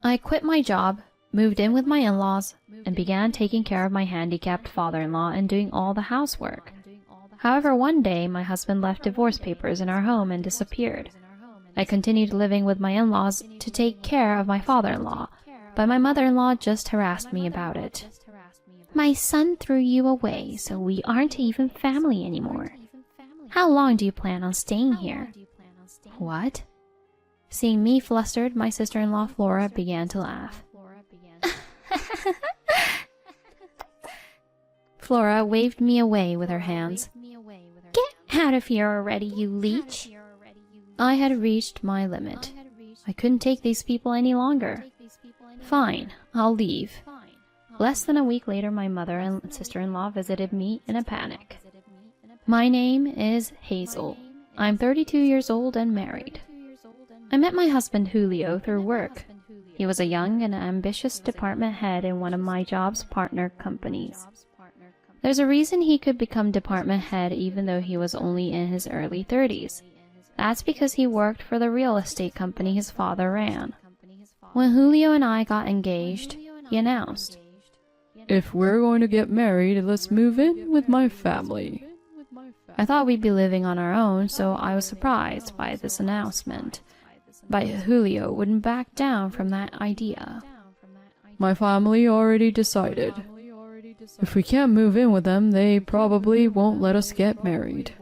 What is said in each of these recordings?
I quit my job, moved in with my in-laws, and began taking care of my handicapped father-in-law and doing all the housework. However, one day my husband left divorce papers in our home and disappeared. I continued living with my in-laws to take care of my father-in-law, but my mother-in-law just harassed me about it. My son threw you away, so we aren't even family anymore. How long do you plan on staying here? What? Seeing me flustered, my sister-in-law Flora began to laugh. Flora waved me away with her hands. Get out of here already, you leech! I had reached my limit. I couldn't take these people any longer. Fine, I'll leave. Less than a week later, my mother and sister-in-law visited me in a panic. My name is Hazel. I'm 32 years old and married. I met my husband Julio through work. He was a young and ambitious department head in one of my job's partner companies. There's a reason he could become department head even though he was only in his early 30s. That's because he worked for the real estate company his father ran. When Julio and I got engaged, he announced, "If we're going to get married, let's move in with my family." I thought we'd be living on our own, so I was surprised by this announcement. But Julio wouldn't back down from that idea. My family already decided. If we can't move in with them, they probably won't let us get married.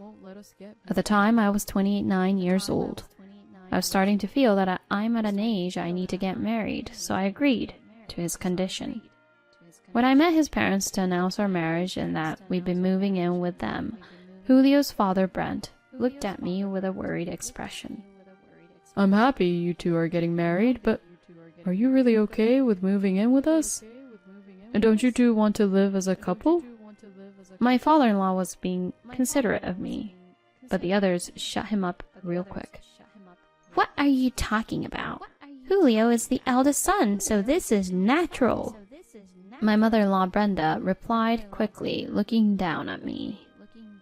At the time, I was 29 years old. I was starting to feel that I'm at an age I need to get married, so I agreed to his condition. When I met his parents to announce our marriage and that we'd be moving in with them, Julio's father, Brent, looked at me with a worried expression. I'm happy you two are getting married, but are you really okay with moving in with us? And don't you two want to live as a couple? My father-in-law was being considerate of me, but the others shut him up real quick. What are you talking about? Julio is the eldest son, so this is natural. My mother-in-law Brenda replied quickly, looking down at me.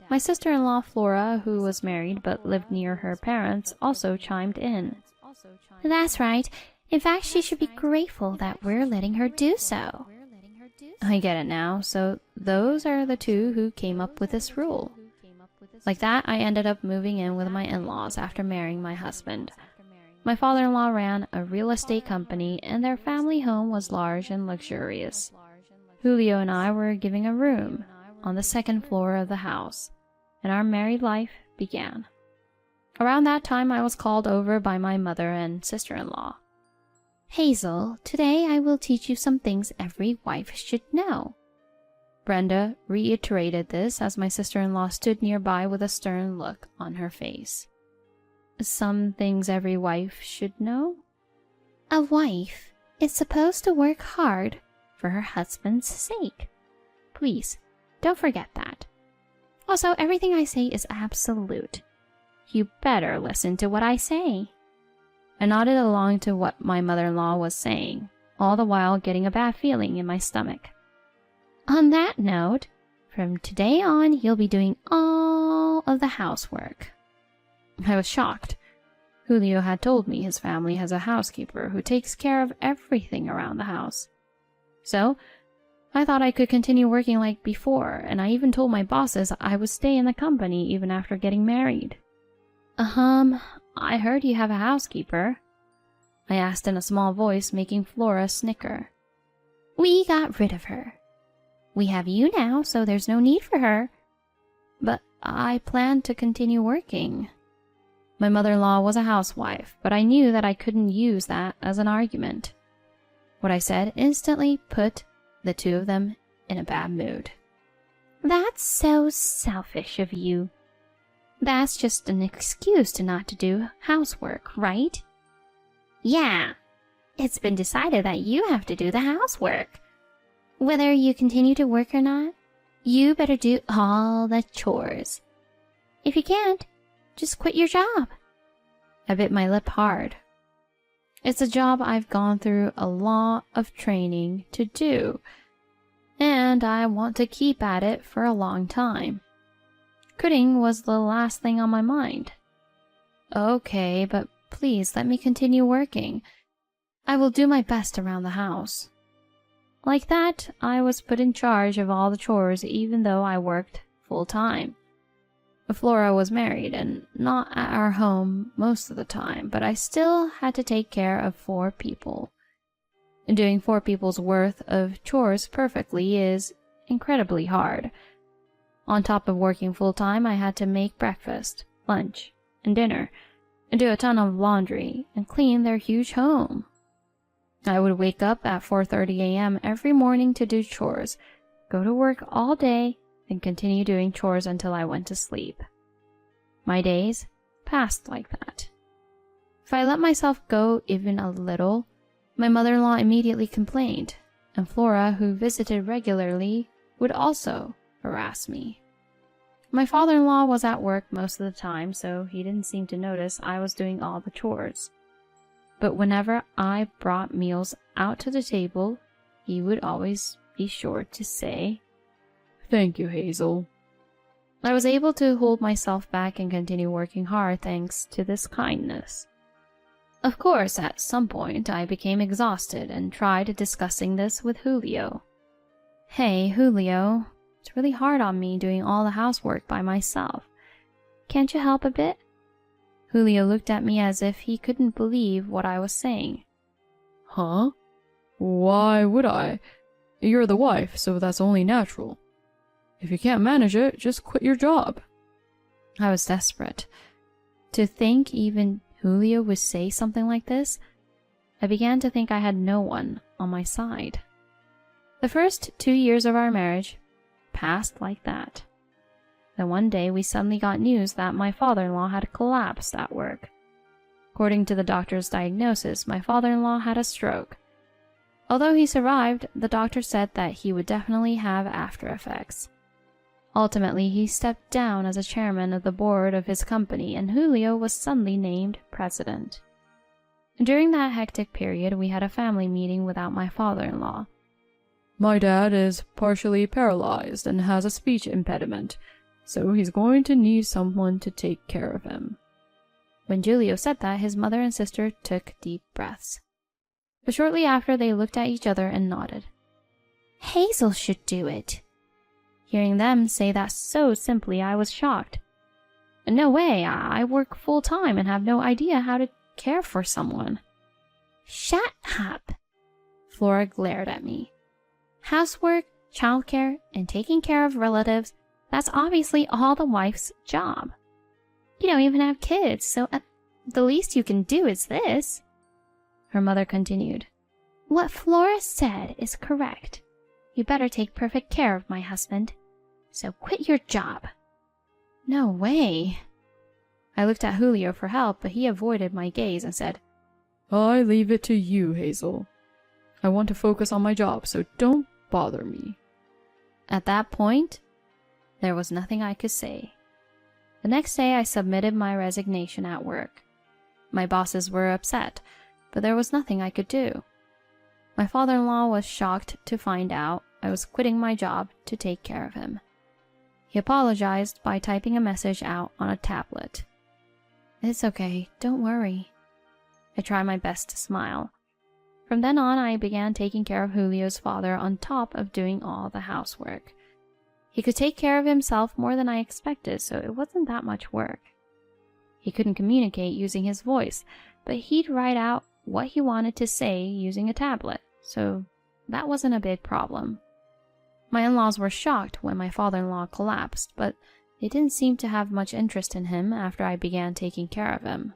My sister-in-law Flora, who was married but lived near her parents, also chimed in. That's right. In fact, she should be grateful that we're letting her do so. I get it now, so those are the two who came up with this rule. Like that, I ended up moving in with my in-laws after marrying my husband. My father-in-law ran a real estate company, and their family home was large and luxurious. Julio and I were given a room on the second floor of the house, and our married life began. Around that time, I was called over by my mother and sister-in-law. Hazel, today I will teach you some things every wife should know. Brenda reiterated this as my sister-in-law stood nearby with a stern look on her face. Some things every wife should know? A wife is supposed to work hard for her husband's sake. Please, don't forget that. Also, everything I say is absolute. You better listen to what I say. I nodded along to what my mother-in-law was saying, all the while getting a bad feeling in my stomach. On that note, from today on, you'll be doing all of the housework. I was shocked. Julio had told me his family has a housekeeper who takes care of everything around the house. So, I thought I could continue working like before, and I even told my bosses I would stay in the company even after getting married. I heard you have a housekeeper, I asked in a small voice, making Flora snicker. We got rid of her. We have you now, so there's no need for her. But I plan to continue working. My mother-in-law was a housewife, but I knew that I couldn't use that as an argument. What I said instantly put the two of them in a bad mood. That's so selfish of you. That's just an excuse to not to do housework, right? Yeah, it's been decided that you have to do the housework. Whether you continue to work or not, you better do all the chores. If you can't, just quit your job. I bit my lip hard. It's a job I've gone through a lot of training to do, and I want to keep at it for a long time. Quitting was the last thing on my mind. Okay, but please let me continue working. I will do my best around the house. Like that, I was put in charge of all the chores even though I worked full-time. Flora was married and not at our home most of the time, but I still had to take care of 4 people. And doing 4 people's worth of chores perfectly is incredibly hard. On top of working full-time, I had to make breakfast, lunch, and dinner, and do a ton of laundry and clean their huge home. I would wake up at 4:30 a.m. every morning to do chores, go to work all day, and continue doing chores until I went to sleep. My days passed like that. If I let myself go even a little, my mother-in-law immediately complained, and Flora, who visited regularly, would also harass me. My father-in-law was at work most of the time, so he didn't seem to notice I was doing all the chores. But whenever I brought meals out to the table, he would always be sure to say, "Thank you, Hazel." I was able to hold myself back and continue working hard thanks to this kindness. Of course, at some point, I became exhausted and tried discussing this with Julio. "Hey, Julio, it's really hard on me doing all the housework by myself. Can't you help a bit?" Julio looked at me as if he couldn't believe what I was saying. Huh? Why would I? You're the wife, so that's only natural. If you can't manage it, just quit your job. I was desperate. To think even Julio would say something like this, I began to think I had no one on my side. The first 2 years of our marriage passed like that. Then one day we suddenly got news that my father-in-law had collapsed at work. According to the doctor's diagnosis, my father-in-law had a stroke. Although he survived, the doctor said that he would definitely have after effects. Ultimately, he stepped down as a chairman of the board of his company, and Julio was suddenly named president. During that hectic period, we had a family meeting without my father-in-law. My dad is partially paralyzed and has a speech impediment, so he's going to need someone to take care of him. When Julio said that, his mother and sister took deep breaths. But shortly after, they looked at each other and nodded. "Hazel should do it." Hearing them say that so simply, I was shocked. No way, I work full-time and have no idea how to care for someone. "Shut up!" Flora glared at me. "Housework, childcare, and taking care of relatives, that's obviously all the wife's job. You don't even have kids, so the least you can do is this." Her mother continued, "What Flora said is correct. You better take perfect care of my husband. So quit your job." No way. I looked at Julio for help, but he avoided my gaze and said, I leave it to you, Hazel. I want to focus on my job, so don't bother me. At that point, there was nothing I could say. The next day, I submitted my resignation at work. My bosses were upset, but there was nothing I could do. My father-in-law was shocked to find out I was quitting my job to take care of him. He apologized by typing a message out on a tablet. "It's okay, don't worry." I tried my best to smile. From then on, I began taking care of Julio's father on top of doing all the housework. He could take care of himself more than I expected, so it wasn't that much work. He couldn't communicate using his voice, but he'd write out what he wanted to say using a tablet, so that wasn't a big problem. My in-laws were shocked when my father-in-law collapsed, but they didn't seem to have much interest in him after I began taking care of him.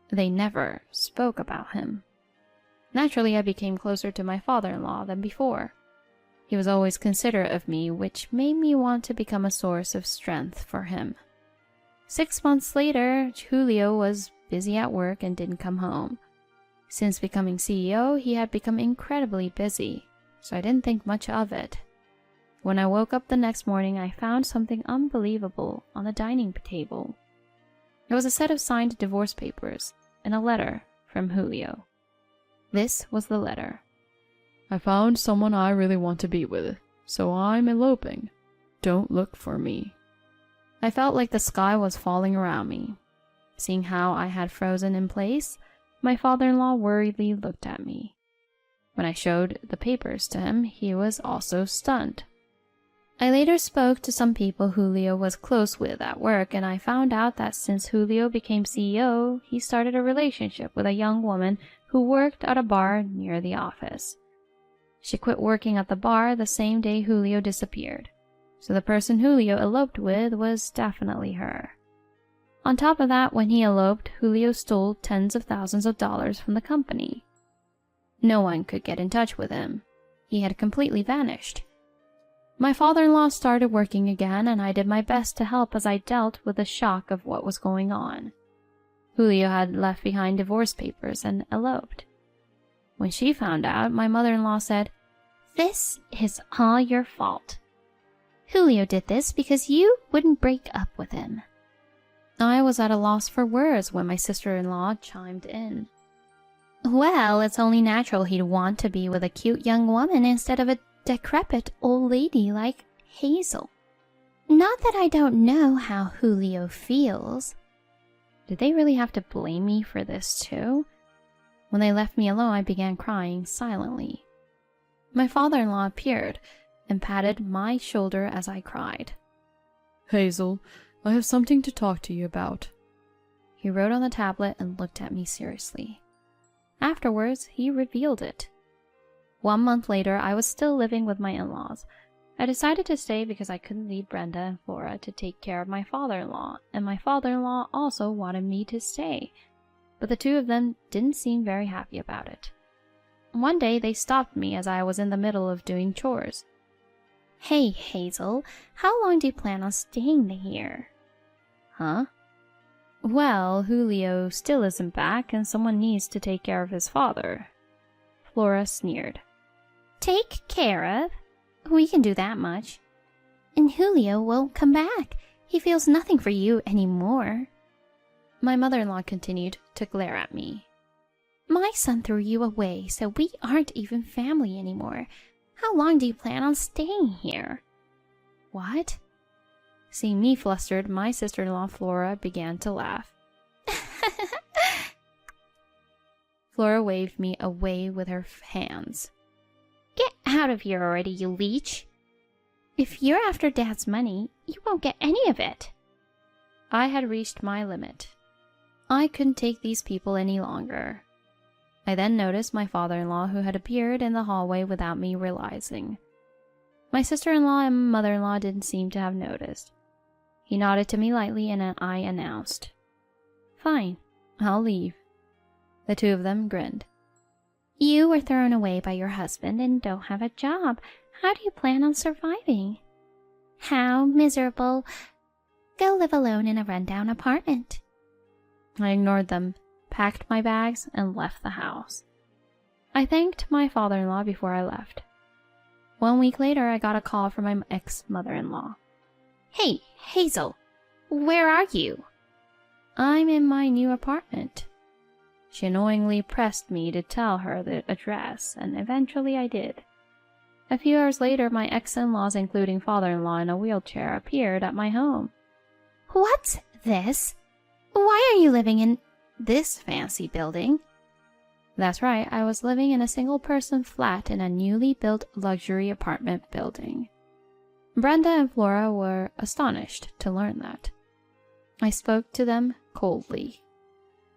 They never spoke about him. Naturally, I became closer to my father-in-law than before. He was always considerate of me, which made me want to become a source of strength for him. 6 months later, Julio was busy at work and didn't come home. Since becoming CEO, he had become incredibly busy, so I didn't think much of it. When I woke up the next morning, I found something unbelievable on the dining table. It was a set of signed divorce papers and a letter from Julio. This was the letter. I found someone I really want to be with, so I'm eloping. Don't look for me. I felt like the sky was falling around me. Seeing how I had frozen in place, My father-in-law worriedly looked at me. When I showed the papers to him, he was also stunned. I later spoke to some people Julio was close with at work, and I found out that since Julio became CEO, he started a relationship with a young woman who worked at a bar near the office. She quit working at the bar the same day Julio disappeared, so the person Julio eloped with was definitely her. On top of that, when he eloped, Julio stole tens of thousands of dollars from the company. No one could get in touch with him. He had completely vanished. My father-in-law started working again, and I did my best to help as I dealt with the shock of what was going on. Julio had left behind divorce papers and eloped. When she found out, my mother-in-law said, "This is all your fault. Julio did this because you wouldn't break up with him." I was at a loss for words when my sister-in-law chimed in. "Well, it's only natural he'd want to be with a cute young woman instead of a decrepit old lady like Hazel. Not that I don't know how Julio feels." Did they really have to blame me for this too? When they left me alone, I began crying silently. My father-in-law appeared and patted my shoulder as I cried. Hazel, I have something to talk to you about. He wrote on the tablet and looked at me seriously. Afterwards, he revealed it. 1 month later, I was still living with my in-laws. I decided to stay because I couldn't leave Brenda and Flora to take care of my father-in-law, and my father-in-law also wanted me to stay, but the two of them didn't seem very happy about it. One day, they stopped me as I was in the middle of doing chores. "Hey, Hazel, how long do you plan on staying here?" "Huh?" "Well, Julio still isn't back, and someone needs to take care of his father." Flora sneered. "Take care of? We can do that much. And Julio won't come back. He feels nothing for you anymore." My mother-in-law continued to glare at me. "My son threw you away, so we aren't even family anymore. How long do you plan on staying here?" "What?" Seeing me flustered, my sister-in-law Flora began to laugh. Flora waved me away with her hands. "Get out of here already, you leech. If you're after Dad's money, you won't get any of it." I had reached my limit. I couldn't take these people any longer. I then noticed my father-in-law, who had appeared in the hallway without me realizing. My sister-in-law and mother-in-law didn't seem to have noticed. He nodded to me lightly, and I announced, "Fine, I'll leave." The two of them grinned. "You were thrown away by your husband and don't have a job. How do you plan on surviving?" "How miserable. Go live alone in a rundown apartment." I ignored them, packed my bags, and left the house. I thanked my father-in-law before I left. 1 week later, I got a call from my ex-mother-in-law. "Hey, Hazel, where are you?" "I'm in my new apartment." She annoyingly pressed me to tell her the address, and eventually I did. A few hours later, my ex-in-laws, including father-in-law in a wheelchair, appeared at my home. "What's this? Why are you living in this fancy building?" That's right, I was living in a single-person flat in a newly built luxury apartment building. Brenda and Flora were astonished to learn that. I spoke to them coldly.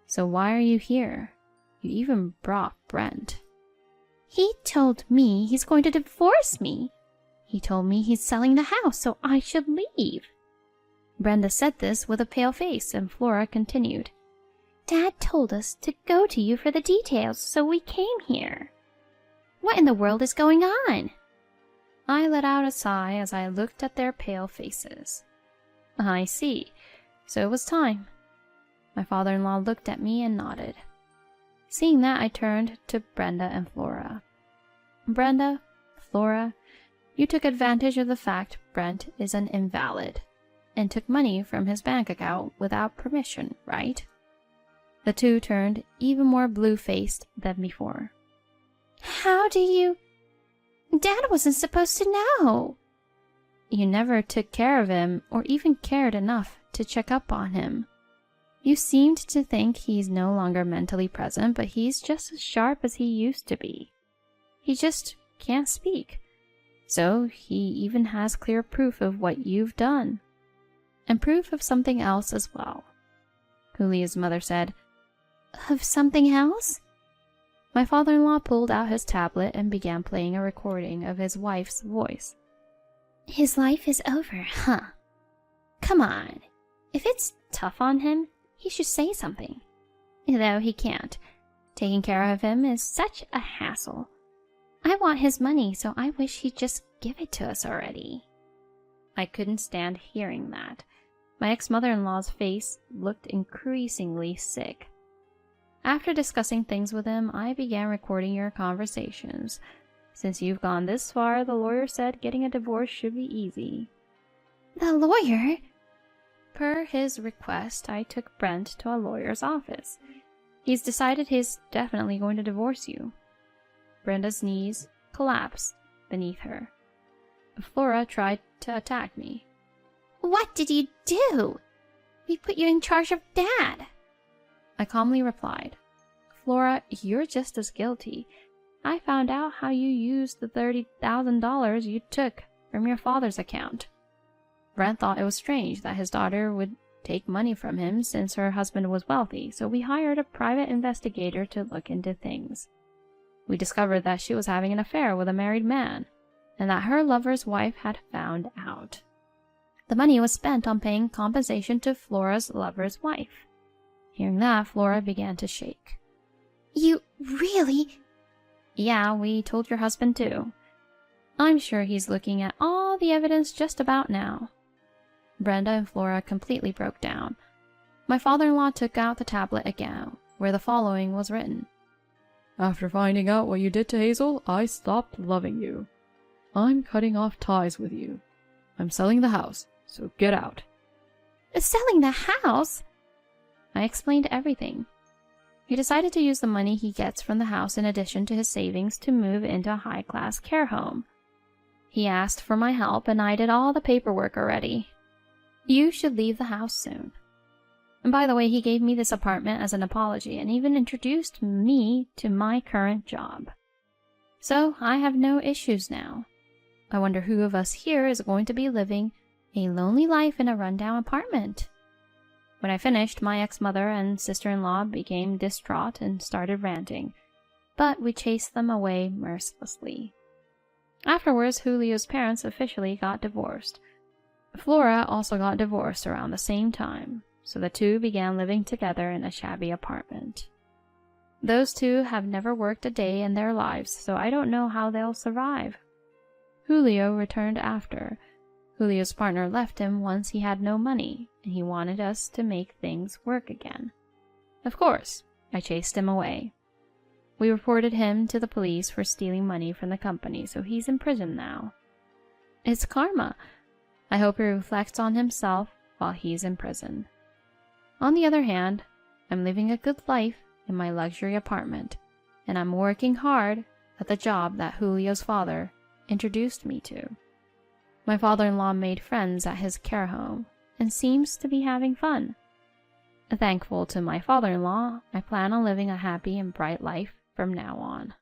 "So why are you here? You even brought Brent." "He told me he's going to divorce me. He told me he's selling the house, so I should leave." Brenda said this with a pale face, and Flora continued, "Dad told us to go to you for the details, so we came here. What in the world is going on?" I let out a sigh as I looked at their pale faces. "I see. So it was time." My father-in-law looked at me and nodded. Seeing that, I turned to Brenda and Flora. "Brenda, Flora, you took advantage of the fact Brent is an invalid and took money from his bank account without permission, right?" The two turned even more blue-faced than before. "How do you... Dad wasn't supposed to know." "You never took care of him or even cared enough to check up on him." You seemed to think he's no longer mentally present, but he's just as sharp as he used to be. He just can't speak. So he even has clear proof of what you've done. And proof of something else as well. Julio's mother said, "Of something else?" My father-in-law pulled out his tablet and began playing a recording of his wife's voice. "His life is over, huh? Come on. If it's tough on him, he should say something. Though he can't. Taking care of him is such a hassle. I want his money, so I wish he'd just give it to us already." I couldn't stand hearing that. My ex-mother-in-law's face looked increasingly sick. After discussing things with him, I began recording your conversations. Since you've gone this far, the lawyer said getting a divorce should be easy. "The lawyer?" Per his request, I took Brent to a lawyer's office. He's decided he's definitely going to divorce you. Brenda's knees collapsed beneath her. Flora tried to attack me. "What did you do? We put you in charge of Dad." I calmly replied, "Flora, you're just as guilty. I found out how you used the $30,000 you took from your father's account." Brent thought it was strange that his daughter would take money from him since her husband was wealthy, so we hired a private investigator to look into things. We discovered that she was having an affair with a married man, and that her lover's wife had found out. The money was spent on paying compensation to Flora's lover's wife. Hearing that, Flora began to shake. "You really?" "Yeah, we told your husband too. I'm sure he's looking at all the evidence just about now." Brenda and Flora completely broke down. My father-in-law took out the tablet again, where the following was written. "After finding out what you did to Hazel, I stopped loving you. I'm cutting off ties with you. I'm selling the house, so get out." "Selling the house?" I explained everything. He decided to use the money he gets from the house in addition to his savings to move into a high-class care home. He asked for my help, and I did all the paperwork already. You should leave the house soon. And by the way, he gave me this apartment as an apology and even introduced me to my current job. So I have no issues now. I wonder who of us here is going to be living a lonely life in a rundown apartment. When I finished, my ex-mother and sister-in-law became distraught and started ranting, but we chased them away mercilessly. Afterwards, Julio's parents officially got divorced. Flora also got divorced around the same time, so the two began living together in a shabby apartment. Those two have never worked a day in their lives, so I don't know how they'll survive. Julio returned after. Julio's partner left him once he had no money, and he wanted us to make things work again. Of course, I chased him away. We reported him to the police for stealing money from the company, so he's in prison now. It's karma. I hope he reflects on himself while he's in prison. On the other hand, I'm living a good life in my luxury apartment, and I'm working hard at the job that Julio's father introduced me to. My father-in-law made friends at his care home and seems to be having fun. Thankful to my father-in-law, I plan on living a happy and bright life from now on.